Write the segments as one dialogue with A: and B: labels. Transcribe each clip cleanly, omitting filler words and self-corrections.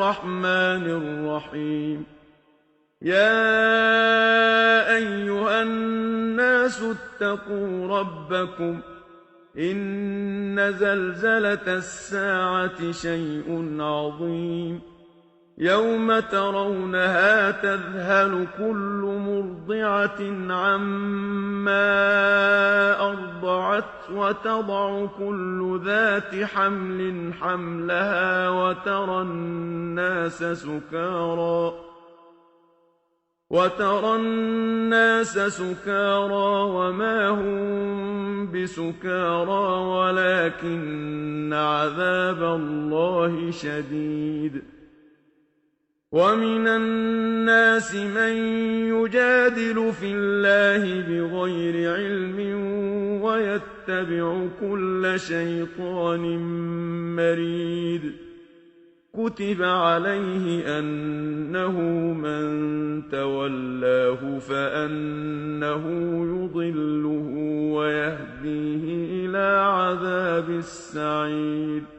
A: الرحمن الرحيم يا أيها الناس اتقوا ربكم إن زلزلة الساعة شيء عظيم يوم ترونها تذهل كل مرضعة عما أرضعت وتضع كل ذات حمل حملها وترى الناس سكارى وما هم بسكارى ولكن عذاب الله شديد ومن الناس من يجادل في الله بغير علم ويتبع كل شيطان مريد كتب عليه أنه من تولاه فأنه يضله ويهديه إلى عذاب السعير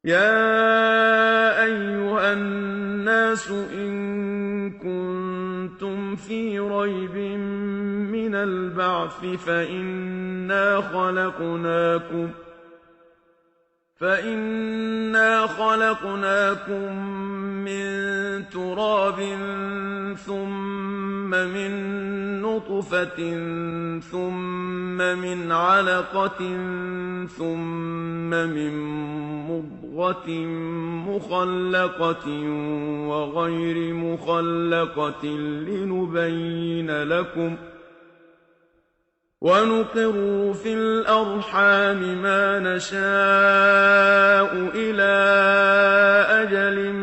A: يا أيها الناس إن كنتم في ريب من البعث فإنا خلقناكم من تراب ثم من نطفة ثم من علقة ثم من مضغة مخلقة وغير مخلقة لنبين لكم ونقر في الأرحام ما نشاء إلى أجل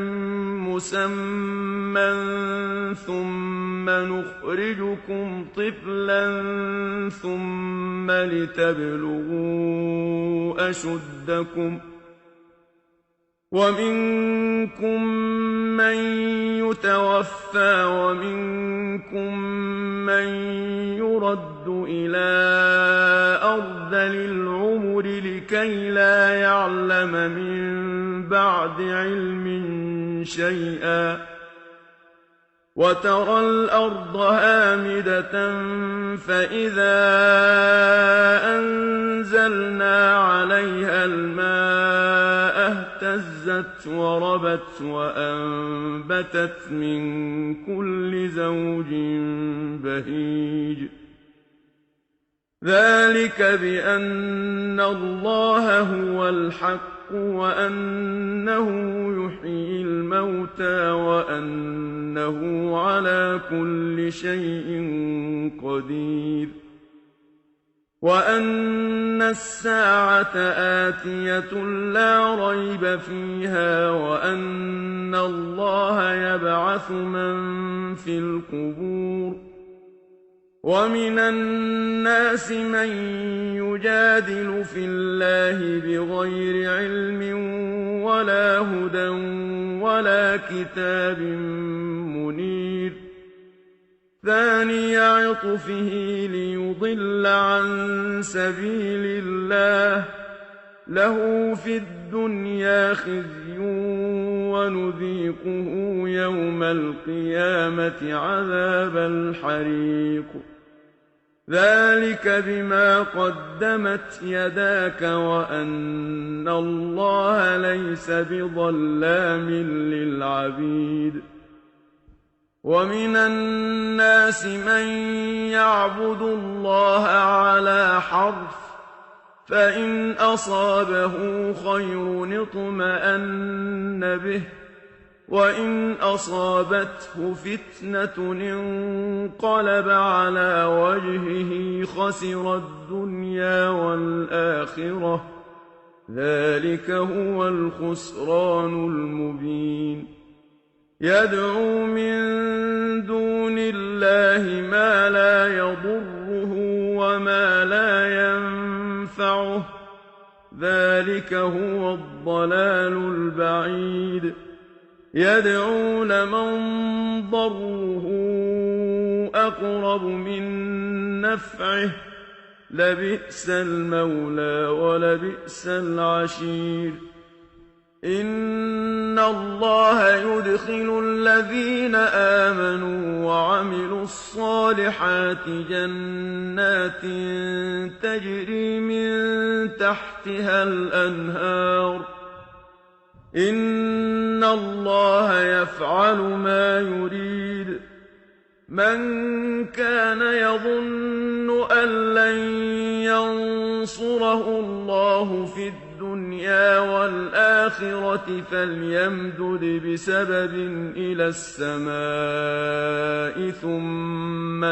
A: مسمى ثم نخرجكم طفلا ثم لتبلغوا أشدكم ومنكم من يتوفى ومنكم من يرد إلى أرذل العمر لكي لا يعلم من بعد علم شيئا وترى الأرض هامدة فإذا أنزلنا عليها الماء اهتزت وربت وأنبتت من كل زوج بهيج ذلك بأن الله هو الحق وأنه يحيي الموتى وأنه على كل شيء قدير وأن الساعة آتية لا ريب فيها وأن الله يبعث من في القبور ومن الناس من يجادل في الله بغير علم ولا هدى ولا كتاب منير ثاني عطفه ليضل عن سبيل الله له في الدنيا خزي ونذيقه يوم القيامة عذاب الحريق ذلك بما قدمت يداك وأن الله ليس بظلام للعبيد ومن الناس من يعبد الله على حرف فإن أصابه خير اطمأن به وإن أصابته فتنة انقلب على وجهه خسر الدنيا والآخرة ذلك هو الخسران المبين يدعو من دون الله ما لا يضره وما لا ينفعه ذلك هو الضلال البعيد يدعو لمن ضره أقرب من نفعه لبئس المولى ولبئس العشير إن اللَّهَ يُدْخِلُ الَّذِينَ آمَنُوا وَعَمِلُوا الصَّالِحَاتِ جَنَّاتٍ تَجْرِي مِن تَحْتِهَا الْأَنْهَارُ ۚ إِنَّ اللَّهَ يَفْعَلُ مَا يُرِيدُ مَن كَانَ يَظُنُّ أَن لَّن يَنصُرَهُ اللَّهُ فِي الدُّنْيَا وَالْآخِرَةِ فَلْيَمْدُدْ بِسَبَبٍ إِلَى السَّمَاءِ ثُمَّ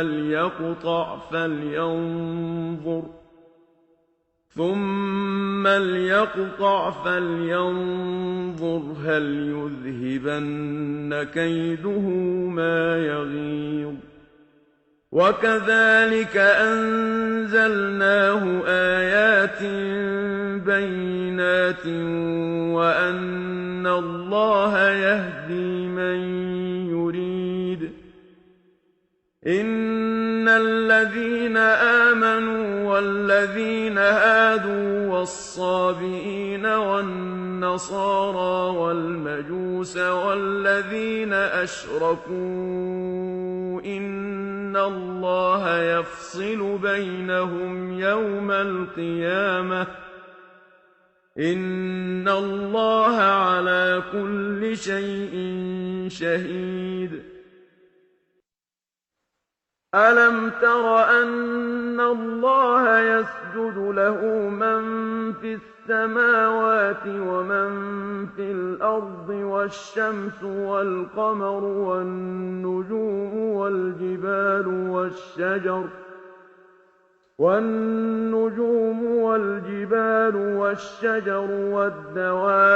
A: لْيَقْطَعْ فَلْيَنظُرْ هَلْ يُذْهِبَنَّ كَيْدُهُ مَا يَغِيظُ وَكَذَٰلِكَ أَنزَلْنَاهُ آيَاتٍ بَيِّنَاتٍ وَأَنَّ اللَّهَ يَهْدِي مَن يُرِيدُ إِنَّ الَّذِينَ آمَنُوا وَالَّذِينَ هَادُوا وَالصَّابِئِينَ وَالنَّصَارَىٰ وَالْمَجُوسَ وَالَّذِينَ أَشْرَكُوا إِنَّ اللَّهَ يَفْصِلُ بَيْنَهُمْ يَوْمَ الْقِيَامَةِ ۚ إِنَّ اللَّهَ عَلَىٰ كُلِّ شَيْءٍ شَهِيدٌ أَلَمْ تَرَ أَنَّ اللَّهَ يَسْجُدُ لَهُ مَن فِي السَّمَاوَاتِ وَمَن فِي الْأَرْضِ وَالشَّمْسُ وَالْقَمَرُ وَالنُّجُومُ وَالْجِبَالُ وَالشَّجَرُ وَالدَّوَابُّ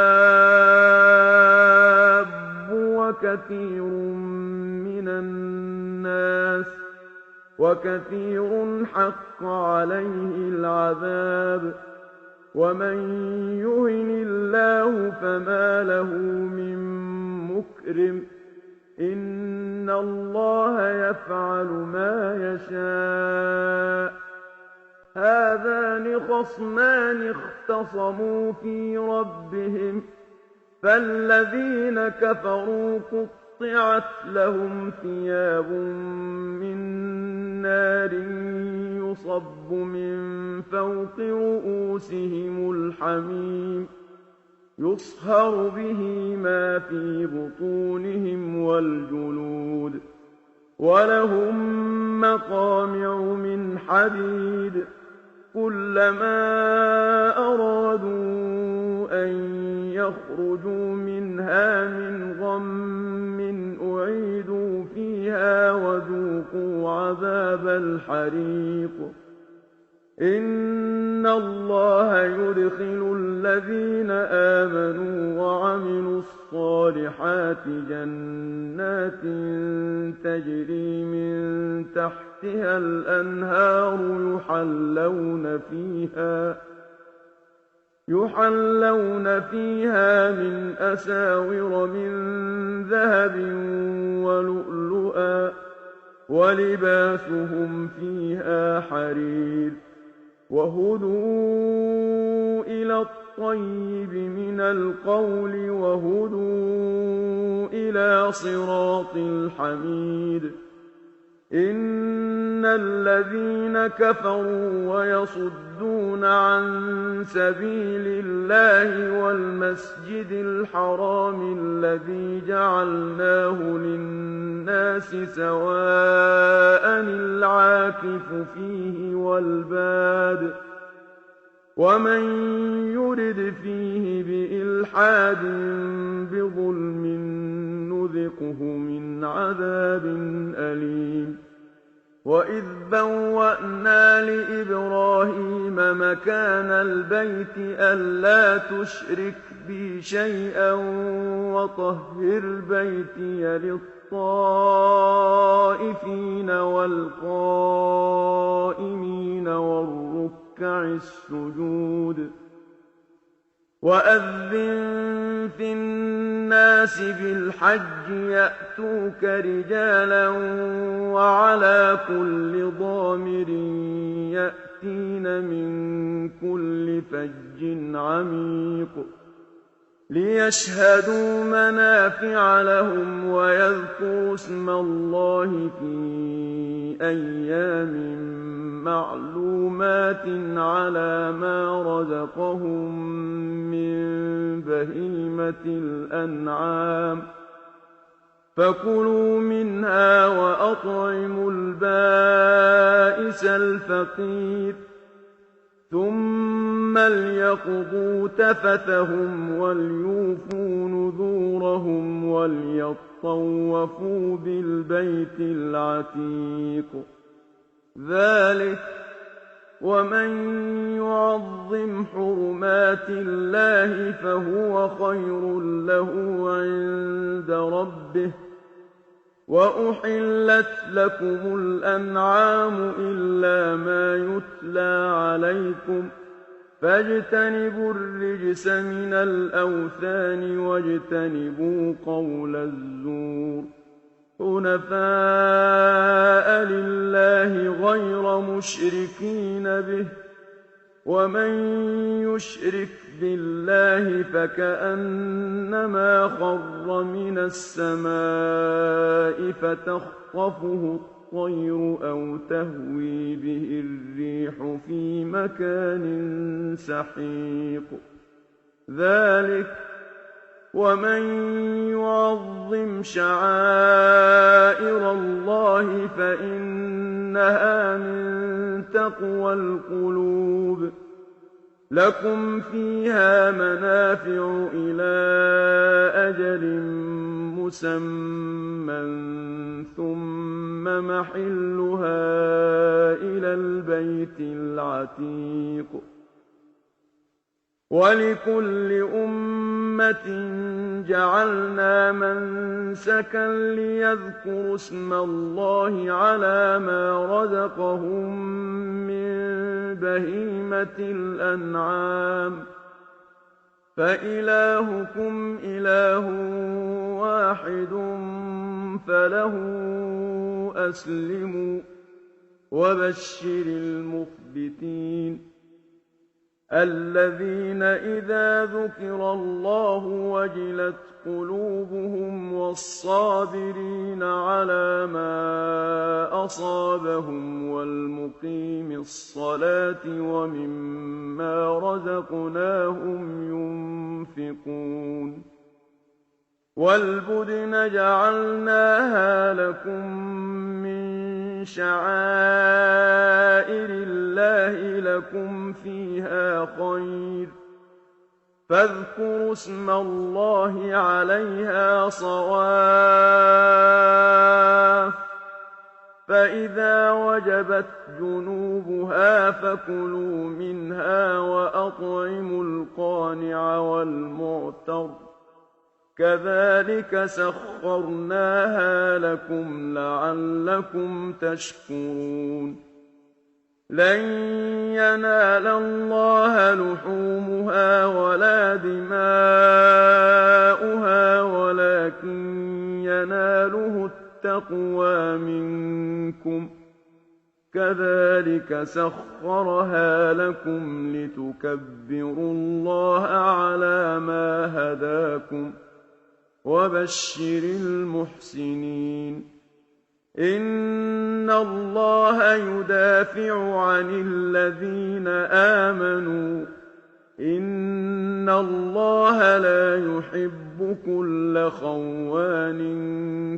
A: وَكَثِيرٌ حَقَّ عَلَيْهِ الْعَذَابُ ۗ وَمَن يُهِنِ اللَّهُ فَمَا لَهُ مِن مُّكْرِمٍ ۚ إِنَّ اللَّهَ يَفْعَلُ مَا يَشَاءُ هَٰذَانِ خَصْمَانِ اخْتَصَمُوا فِي رَبِّهِمْ ۖ فَالَّذِينَ كَفَرُوا قُطِّعَتْ لَهُمْ ثِيَابٌ مِّن نَّارٍ يُصَبُّ مِن فَوْقِ رُءُوسِهِمُ الْحَمِيمُ يُصْهَرُ بِهِ مَا فِي بُطُونِهِمْ وَالْجُلُودُ وَلَهُم مَّقَامِعُ مِنْ حَدِيدٍ كُلَّمَا أَرَادُوا أَن يَخْرُجُوا مِنْهَا مِنْ غَمٍّ أُعِيدُوا فِيهَا وَذُوقُوا عَذَابَ الْحَرِيقِ إِنَّ اللَّهَ يُدْخِلُ الَّذِينَ آمَنُوا وَعَمِلُوا الصَّالِحَاتِ جَنَّاتٍ تَجْرِي مِن تَحْتِهَا الْأَنْهَارُ يُحَلَّوْنَ فِيهَا مِنْ أَسَاوِرَ مِن ذَهَبٍ وَلُؤْلُؤًا ۖ وَلِبَاسُهُمْ فِيهَا حَرِيرٌ وَهُدُوا إِلَى الطَّيِّبِ مِنَ الْقَوْلِ وَهُدُوا إِلَىٰ صِرَاطِ الْحَمِيدِ إِنَّ الَّذِينَ كَفَرُوا وَيَصُدُّونَ عَن سَبِيلِ اللَّهِ وَالْمَسْجِدِ الْحَرَامِ الَّذِي جَعَلْنَاهُ لِلنَّاسِ سَوَاءً الْعَاكِفُ فِيهِ وَالْبَادِ ۚ وَمَن يُرِدْ فِيهِ بِإِلْحَادٍ بِظُلْمٍ نُّذِقْهُ مِنْ عَذَابٍ أَلِيمٍ وَإِذْ بَوَّأْنَا لِإِبْرَاهِيمَ مَكَانَ الْبَيْتِ أَلَّا تُشْرِكْ بِي شَيْئًا وَطَهِّرْ بَيْتِيَ لِلطَّائِفِينَ وَالْقَائِمِينَ وَالرُّكَّعِ السُّجُودِ وَأَذِّن فِي النَّاسِ بِالْحَجِّ يَأْتُوكَ رِجَالًا وَعَلَىٰ كُلِّ ضَامِرٍ يَأْتِينَ مِن كُلِّ فَجٍّ عَمِيقٍ ليشهدوا منافع لهم ويذكروا اسم الله في أيام معلومات على ما رزقهم من بهيمة الأنعام فكلوا منها وأطعموا البائس الفقير ثم ليقضوا تفثهم وليوفوا نذورهم وليطوفوا بالبيت العتيق ذلك ومن يعظم حرمات الله فهو خير له عند ربه وأحلت لكم الأنعام إلا ما يتلى عليكم فاجتنبوا الرجس من الأوثان واجتنبوا قول الزور حنفاء لله غير مشركين به ومن يشرك بالله فكأنما خر من السماء فتخطفه الطير أو تهوي به الريح في مكان سحيق ذلك ومن يعظم شعائر الله فإنها من تقوى القلوب لكم فيها منافع إلى أجل مسمى ثم محلها إلى البيت العتيق ولكل أمة جعلنا منسكا ليذكروا اسم الله على ما رزقهم من بهيمة الأنعام فإلهكم إله واحد فله أسلموا وبشر المخبتين الذين إذا ذكر الله وجلت قلوبهم والصابرين على ما أصابهم والمقيم الصلاة ومما رزقناهم ينفقون والبدن جعلناها لكم من شعائر الله لكم فيها خير فاذكروا اسم الله عليها صواف فإذا وجبت جنوبها فكلوا منها وأطعموا القانع والمعتر كذلك سخرناها لكم لعلكم تشكرون لن ينال الله لحومها ولا دماؤها ولكن يناله التقوى منكم كذلك سخرها لكم لتكبروا الله على ما هداكم وبشر المحسنين إن الله يدافع عن الذين آمنوا إن الله لا يحب كل خوان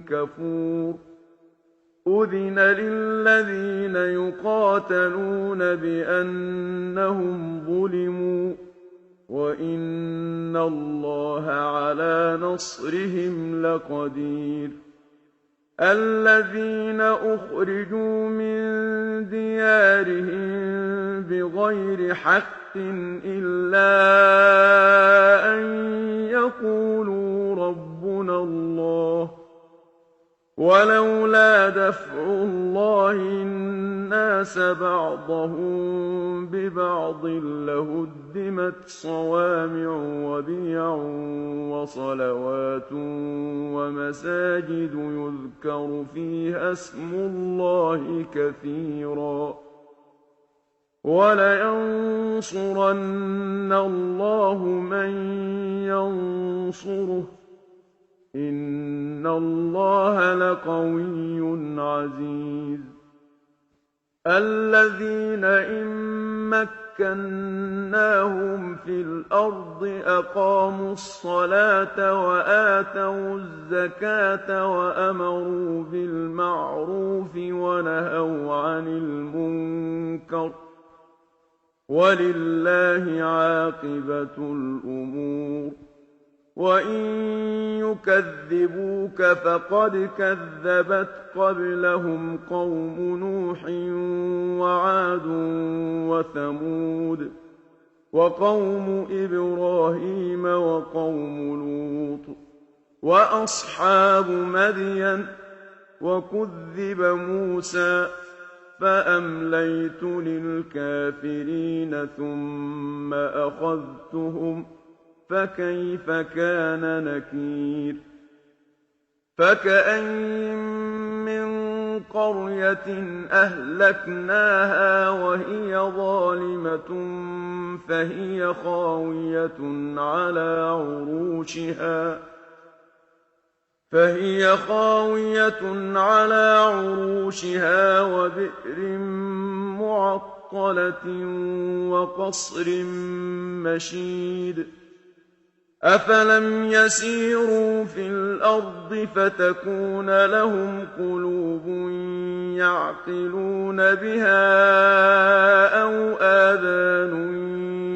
A: كفور أذن للذين يقاتلون بأنهم ظلموا وإن الله على نصرهم لقدير الذين أخرجوا من ديارهم بغير حق إلا أن يقولوا ربنا الله ولولا دفع الله الناس بعضهم ببعض لهدمت صوامع وبيع وصلوات ومساجد يذكر فيها اسم الله كثيرا وَلَيَنصُرَنَّ اللَّهُ مَن يَنصُرُهُ ۗ إِنَّ اللَّهَ لَقَوِيٌّ عَزِيزٌ الَّذِينَ إِن مَّكَّنَّاهُمْ فِي الْأَرْضِ أَقَامُوا الصَّلَاةَ وَآتَوُا الزَّكَاةَ وَأَمَرُوا بِالْمَعْرُوفِ وَنَهَوْا عَنِ الْمُنكَرِ ۗ وَلِلَّهِ عَاقِبَةُ الْأُمُورِ وَإِن يُكَذِّبُوكَ فَقَدْ كَذَّبَتْ قَبْلَهُمْ قَوْمُ نُوحٍ وَعَادٌ وَثَمُودُ وَقَوْمُ إِبْرَاهِيمَ وَقَوْمُ لُوطٍ وَأَصْحَابُ مَدْيَنَ ۖ وَكُذِّبَ مُوسَىٰ فَأَمْلَيْتُ لِلْكَافِرِينَ ثُمَّ أَخَذْتُهُمْ ۖ فَكَيْفَ كَانَ نَكِيرِ فَكَأَيِّن مِّن قَرْيَةٍ أَهْلَكْنَاهَا وَهِيَ ظَالِمَةٌ فَهِيَ خَاوِيَةٌ عَلَىٰ عُرُوشِهَا وَبِئْرٍ مُّعَطَّلَةٍ وَقَصْرٍ مَّشِيدٍ أَفَلَمْ يَسِيرُوا فِي الْأَرْضِ فَتَكُونَ لَهُمْ قُلُوبٌ يَعْقِلُونَ بِهَا أَوْ آذَانٌ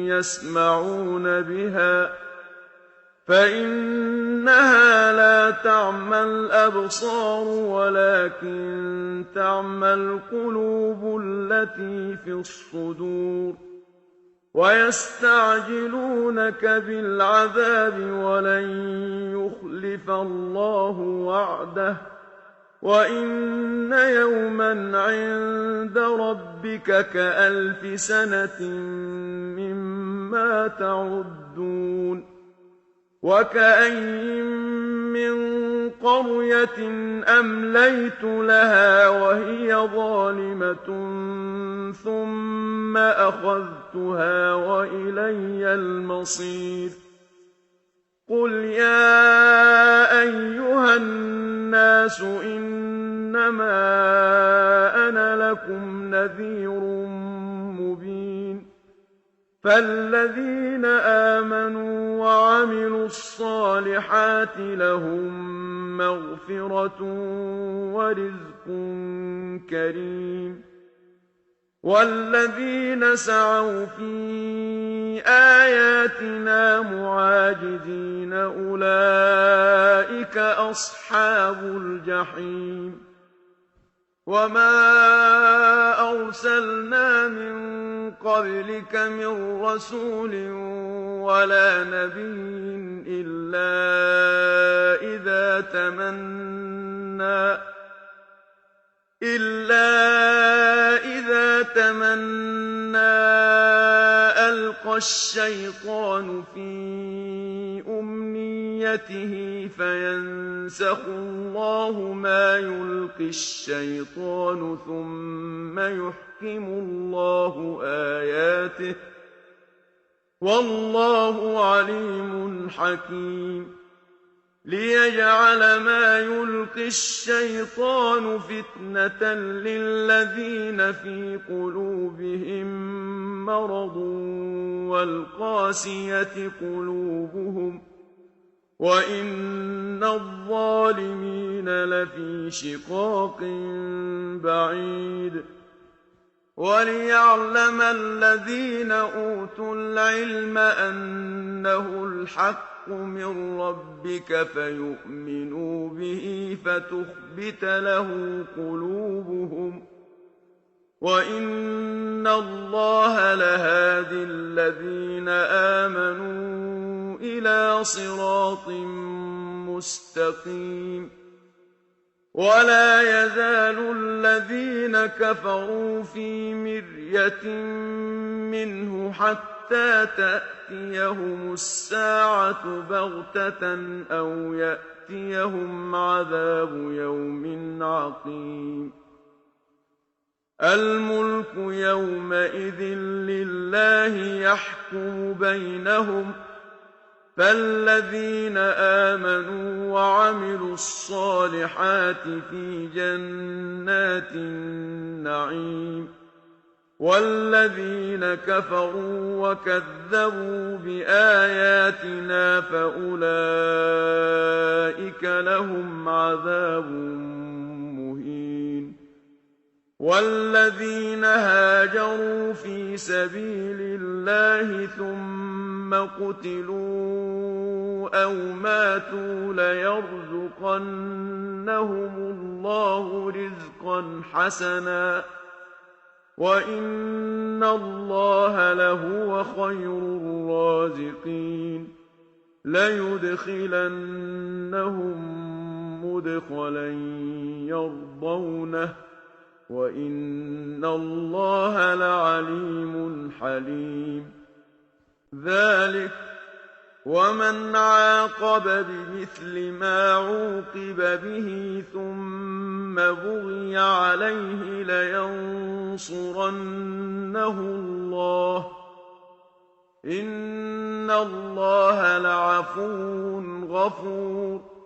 A: يَسْمَعُونَ بِهَا ۖ فَإِنَّهَا لَا تَعْمَى الْأَبْصَارُ وَلَٰكِن تَعْمَى الْقُلُوبُ الَّتِي فِي الصُّدُورِ وَيَسْتَعْجِلُونَكَ بِالْعَذَابِ وَلَن يُخْلِفَ اللَّهُ وَعْدَهُ وَإِنَّ يَوْمًا عِندَ رَبِّكَ كَأَلْفِ سَنَةٍ مِّمَّا تَعُدُّونَ وَكَأَيِّن مِّن قَرْيَةٍ أَمْلَيْتُ لَهَا وَهِيَ ظَالِمَةٌ ثُمَّ أَخَذْتُهَا وَإِلَيَّ الْمَصِيرُ قُلْ يَا أَيُّهَا النَّاسُ إِنَّمَا أَنَا لَكُمْ نَذِيرٌ مُّبِينٌ فَالَّذِينَ آمَنُوا وَعَمِلُوا الصَّالِحَاتِ لَهُم مَّغْفِرَةٌ وَرِزْقٌ كَرِيمٌ وَالَّذِينَ سَعَوْا فِي آيَاتِنَا مُعَاجِزِينَ أُولَٰئِكَ أَصْحَابُ الْجَحِيمِ وَمَا أَرْسَلْنَا مِن قَبْلِكَ مِن رَّسُولٍ وَلَا نَبِيٍّ إِلَّا إِذَا تَمَنَّىٰ أَلْقَى الشَّيْطَانُ فِي أُمْنِيَّتِهِ فَيَنسَخُ اللَّهُ مَا يُلْقِي الشَّيْطَانُ ثُمَّ يُحْكِمُ اللَّهُ آيَاتِهِ ۗ وَاللَّهُ عَلِيمٌ حَكِيمٌ لِيَجْعَلَ مَا يُلْقِي الشَّيْطَانُ فِتْنَةً لِّلَّذِينَ فِي قُلُوبِهِم مَّرَضٌ وَالْقَاسِيَةِ قُلُوبُهُمْ ۗ وَإِنَّ الظَّالِمِينَ لَفِي شِقَاقٍ بَعِيدٍ وَلِيَعْلَمَ الَّذِينَ أُوتُوا الْعِلْمَ أَنَّهُ الْحَقُّ مِن رَّبِّكَ فَيُؤْمِنُوا بِهِ فَتُخْبِتَ لَهُ قُلُوبُهُمْ ۗ وَإِنَّ اللَّهَ لَهَادِ الَّذِينَ آمَنُوا إِلَىٰ صِرَاطٍ مُّسْتَقِيمٍ وَلَا يَزَالُ الَّذِينَ كَفَرُوا فِي مِرْيَةٍ مِّنْهُ حَتَّىٰ تَأْتِيَهُمُ السَّاعَةُ بَغْتَةً أَوْ يَأْتِيَهُمْ عَذَابُ يَوْمٍ عَقِيمٍ الملك يومئذ لله يحكم بينهم فالذين آمنوا وعملوا الصالحات في جنات النعيم والذين كفروا وكذبوا بآياتنا فأولئك لهم عذاب مهين والذين هاجروا في سبيل الله ثم قتلوا أو ماتوا ليرزقنهم الله رزقا حسنا وإن الله لهو خير الرازقين ليدخلنهم مدخلا يرضونه وإن الله لعليم حليم ذلك ومن عاقب بمثل ما عوقب به ثم بغي عليه لينصرنه الله إن الله لعفو غفور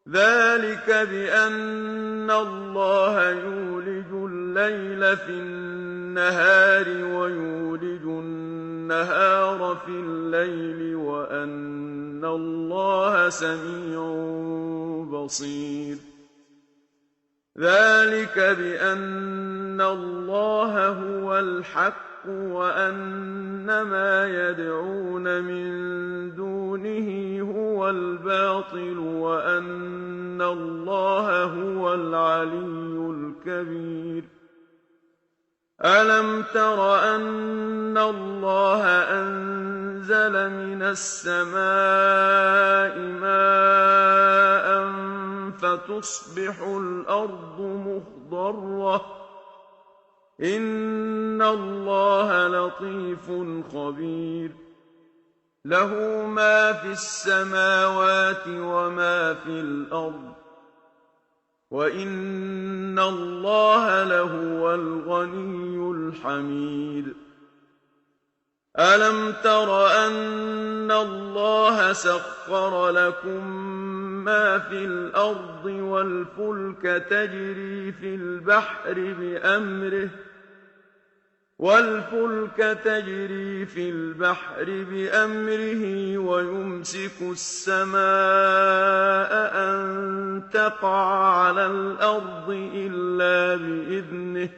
A: ذلك بأن الله يولج الليل في النهار ويولج النهار في الليل وأن الله سميع بصير ذلك بأن الله هو الحق وأن ما يدعون من دونه هو الباطل وأن الله هو العلي الكبير ألم تر أن الله أنزل من السماء ماء فتصبح الأرض مخضرة إن الله لطيف خبير له ما في السماوات وما في الأرض وإن الله لهو الغني الحميد ألم تر أن الله سخر لكم ما في الأرض والفلك تجري في البحر بأمره ويمسك السماء أن تقع على الأرض إلا بإذنه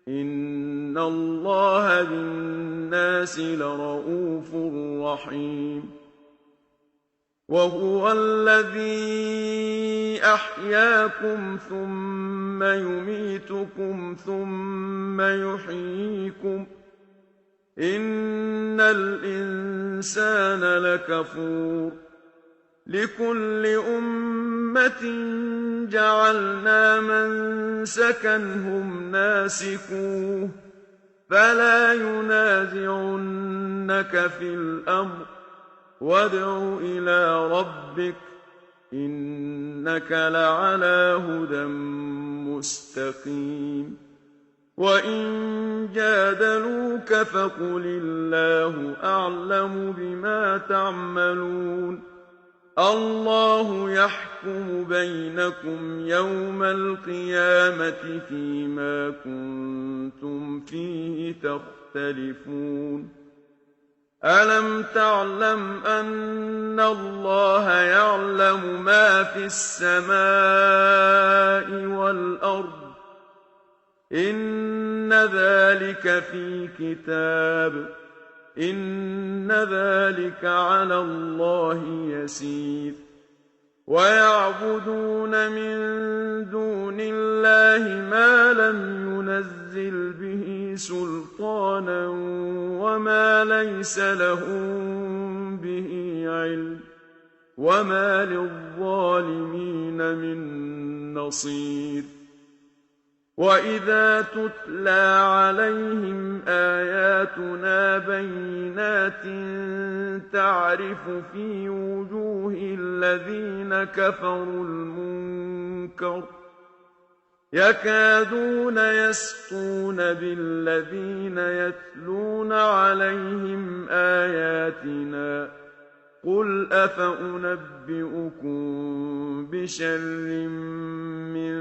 A: إن الله بالناس لرءوف رحيم وهو الذي أحياكم ثم يميتكم ثم يحييكم إن الإنسان لكفور لكل أمة جعلنا منسكا هم ناسكوه فلا ينازعنك في الأمر وادع إلى ربك إنك لعلى هدى مستقيم وإن جادلوك فقل الله أعلم بما تعملون الله يحكم بينكم يوم القيامة فيما كنتم فيه تختلفون ألم تعلم أن الله يعلم ما في السماء والأرض إن ذلك في كتاب إن ذلك على الله يسير ويعبدون من دون الله ما لم ينزل به سلطانا وما ليس لهم به علم وما للظالمين من نصير وإذا تتلى عليهم آياتنا بينات تعرف في وجوه الذين كفروا المنكر يكادون يسطون بالذين يتلون عليهم آياتنا قل أفأنبئكم بشر من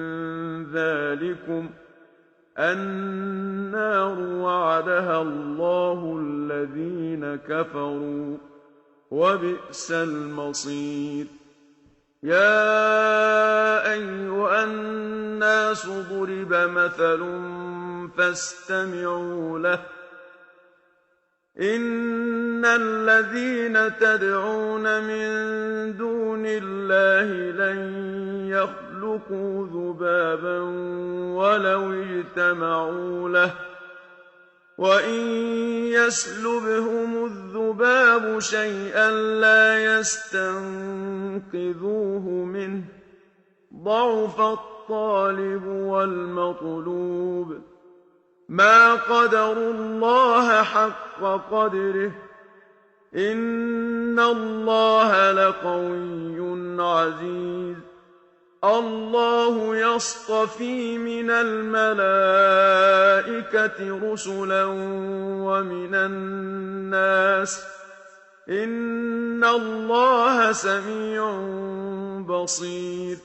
A: ذلكم النار وعدها الله الذين كفروا وبئس المصير يا أيها الناس ضرب مثل فاستمعوا له إن الذين تدعون من دون الله لن يخلقوا ذبابا ولو اجتمعوا له وإن يسلبهم الذباب شيئا لا يستنقذوه منه ضعف الطالب والمطلوب ما قدروا الله حق قدره إن الله لقوي عزيز الله يصطفي من الملائكة رسلا ومن الناس إن الله سميع بصير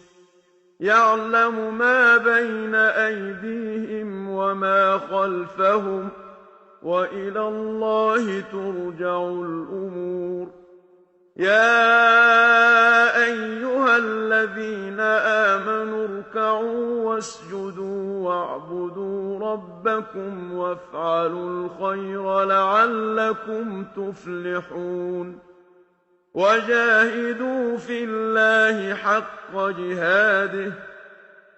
A: يعلم ما بين أيديهم وما خلفهم وإلى الله ترجع الأمور يا أيها الذين آمنوا اركعوا واسجدوا واعبدوا ربكم وافعلوا الخير لعلكم تفلحون وجاهدوا في الله حق جهاده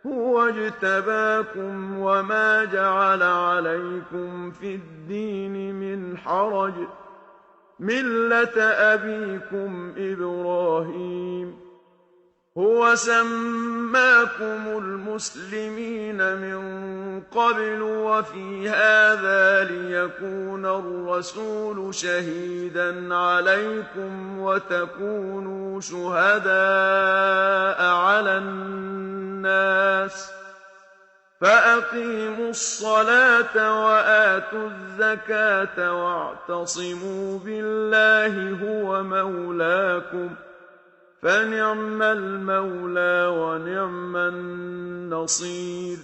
A: هو اجتباكم وما جعل عليكم في الدين من حرج ملة أبيكم إبراهيم هو سماكم المسلمين من قبل وفي هذا ليكون الرسول شهيدا عليكم وتكونوا شهداء على الناس فأقيموا الصلاة وآتوا الزكاة واعتصموا بالله هو مولاكم فنعم المولى ونعم النصير